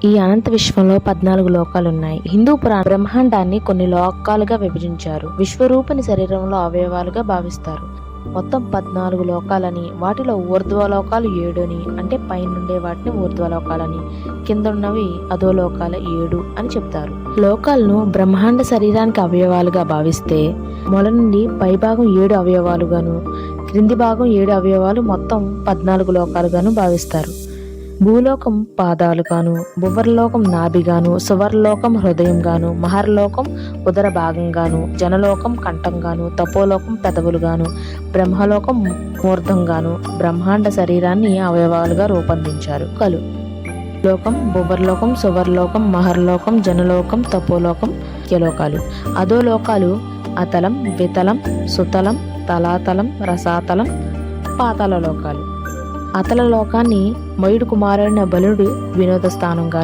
ఈ అనంత విశ్వంలో 14 లోకాలున్నాయి. హిందూ పురాణ బ్రహ్మాండాన్ని కొన్ని లోకాలుగా విభజించారు. విశ్వరూపుని శరీరంలో అవయవాలుగా భావిస్తారు. మొత్తం 14 లోకాలని, వాటిలో ఊర్ధ్వలోకాలు 7 అని, అంటే పైనుండే వాటిని ఊర్ధ్వలోకాలని, కిందున్నవి అధోలోకాల 7 అని చెప్తారు. లోకాలను బ్రహ్మాండ శరీరానికి అవయవాలుగా భావిస్తే మొల నుండి పైభాగం 7 అవయవాలుగాను, క్రింది భాగం 7 అవయవాలు, మొత్తం 14 లోకాలుగాను భావిస్తారు. భూలోకం పాదాలుగాను, భువర్లోకం నాభిగాను, సువర్లోకం హృదయంగాను, మహర్లోకం ఉదర భాగంగాను, జనలోకం కంఠంగాను, తపోలోకం పెదవులుగాను, బ్రహ్మలోకం మూర్ధంగాను బ్రహ్మాండ శరీరాన్ని అవయవాలుగా రూపొందించారు. లోకం, భువర్లోకం, సువర్లోకం, మహర్లోకం, జనలోకం, తపోలోకం, యలోకాలు. అధోలోకాలు అతలం, వితలం, సుతలం, తలాతలం, రసాతలం, పాతాళ లోకాలు. అతల లోకాన్ని మయుడు కుమారుడైన బలుడు వినోద స్థానంగాను,